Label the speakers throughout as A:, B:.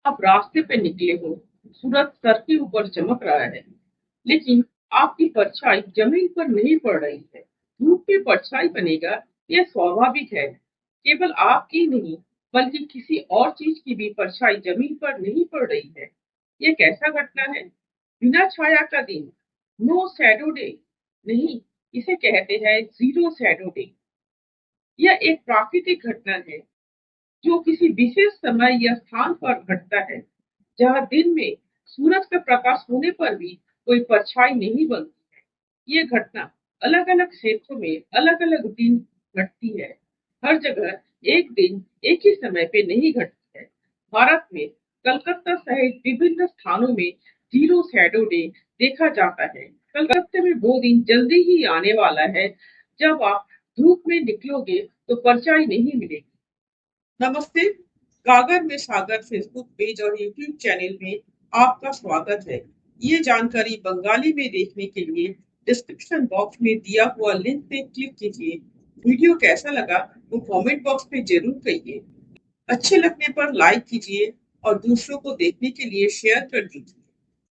A: आप रास्ते पे निकले हो, सूरज सर के ऊपर चमक रहा है, लेकिन आपकी परछाई जमीन पर नहीं पड़ रही है। धूप में परछाई बनेगा, यह स्वाभाविक है। केवल आपकी नहीं, बल्कि किसी और चीज की भी परछाई जमीन पर नहीं पड़ रही है। यह कैसा घटना है? बिना छाया का दिन, नो शैडो डे। नहीं, इसे कहते हैं जीरो शैडो डे। यह एक प्राकृतिक घटना है जो किसी विशेष समय या स्थान पर घटता है, जहाँ दिन में सूरज का प्रकाश होने पर भी कोई परछाई नहीं बनती है। ये घटना अलग-अलग क्षेत्रों में अलग-अलग दिन घटती है। हर जगह एक दिन एक ही समय पे नहीं घटती है। भारत में कलकत्ता सहित विभिन्न स्थानों में जीरो शैडो डे देखा जाता है। कलकत्ते में वो दिन जल्दी ही आने वाला है जब आप धूप में निकलोगे तो परछाई नहीं मिलेगी। नमस्ते। गागर में सागर फेसबुक पेज और यूट्यूब चैनल में आपका स्वागत है। ये जानकारी बंगाली में देखने के लिए डिस्क्रिप्शन बॉक्स में दिया हुआ लिंक पे क्लिक कीजिए। वीडियो कैसा लगा वो कमेंट बॉक्स में जरूर कहिए। अच्छे लगने पर लाइक कीजिए और दूसरों को देखने के लिए शेयर कर दीजिए।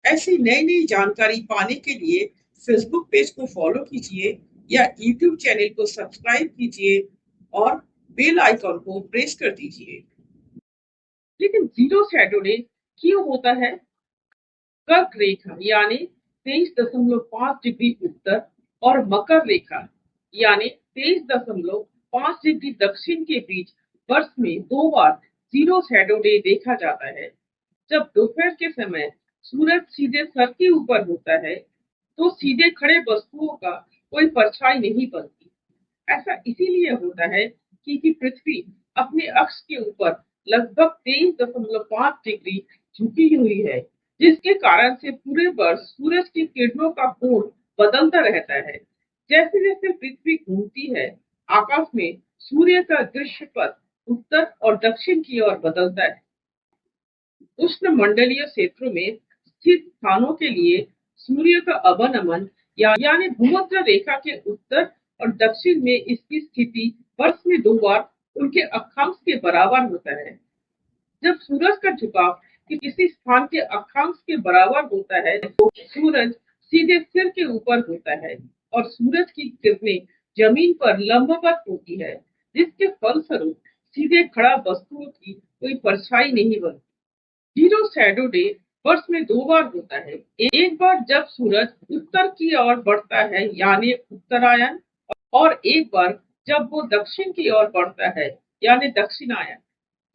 A: ऐसी नई नई जानकारी पाने के लिए फेसबुक पेज को फॉलो कीजिए या यूट्यूब चैनल को सब्सक्राइब कीजिए और बेल आइकॉन को प्रेस कर दीजिए। लेकिन जीरो शैडो डे क्यों होता है? कर्क रेखा यानी 23.5 डिग्री उत्तर और मकर रेखा यानी 23.5 डिग्री दक्षिण के बीच वर्ष में 2 बार जीरो शैडो डे देखा जाता है। जब दोपहर के समय सूरज सीधे सर के ऊपर होता है, तो सीधे खड़े वस्तुओं का कोई परछाई नहीं बनती। ऐसा इसीलिए होता है क्योंकि पृथ्वी अपने अक्ष के ऊपर लगभग 23.5 डिग्री झुकी हुई है, जिसके कारण से पूरे वर्ष सूरज की किरणों का कोण बदलता रहता है। जैसे जैसे पृथ्वी घूमती है, आकाश में सूर्य का दृश्य पथ उत्तर और दक्षिण की ओर बदलता है। उष्णमंडलीय क्षेत्रों में स्थित स्थानों के लिए सूर्य का अवनमन यानी भूमध्य रेखा के उत्तर और दक्षिण में इसकी स्थिति वर्ष में 2 बार उनके अक्षांश के बराबर होता है। जब सूरज का झुकाव किसी स्थान के अक्षांश के बराबर होता है, तो सूरज सीधे सिर के ऊपर होता है और सूरज की किरणें जमीन पर लंबवत होती है, जिसके फलस्वरूप सीधे खड़ा वस्तुओं की कोई परछाई नहीं बनती। जीरो शैडो डे वर्ष में 2 बार होता है। एक बार जब सूरज उत्तर की ओर बढ़ता है यानी उत्तरायण, और एक बार जब वो दक्षिण की ओर बढ़ता है यानी दक्षिणायन।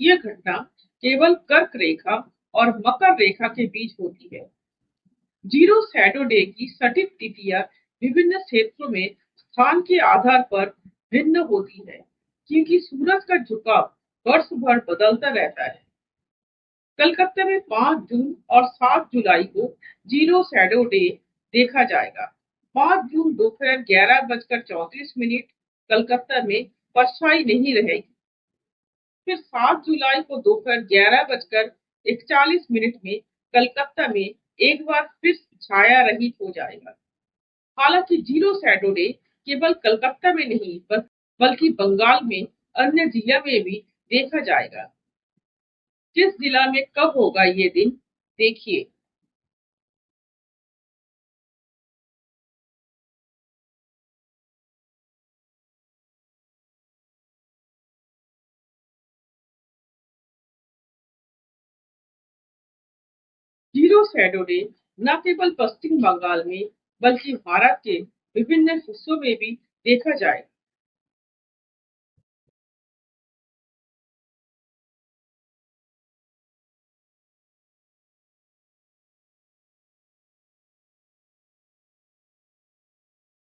A: ये घटना केवल कर्क रेखा और मकर रेखा के बीच होती है। जीरो शैडो डे की सटीक तिथियां विभिन्न क्षेत्रों में स्थान के आधार पर भिन्न होती है, क्योंकि सूरज का झुकाव वर्ष भर बदलता रहता है। कलकत्ता में 5 जून और 7 जुलाई को जीरो शैडो डे देखा जाएगा। 5 जून दोपहर 11:34 कलकत्ता में परछाई नहीं रहेगी। फिर 7 जुलाई को दोपहर 11:41 में कलकत्ता में एक बार फिर छाया रहित हो जाएगा। हालांकि जीरो शैडो डे केवल कलकत्ता में नहीं बल्कि बंगाल में अन्य जिला में भी देखा जाएगा। किस जिला में कब होगा ये दिन, देखिए। जीरो शैडो डे न केवल पश्चिम बंगाल में बल्कि भारत के विभिन्न हिस्सों में भी देखा जाएगा।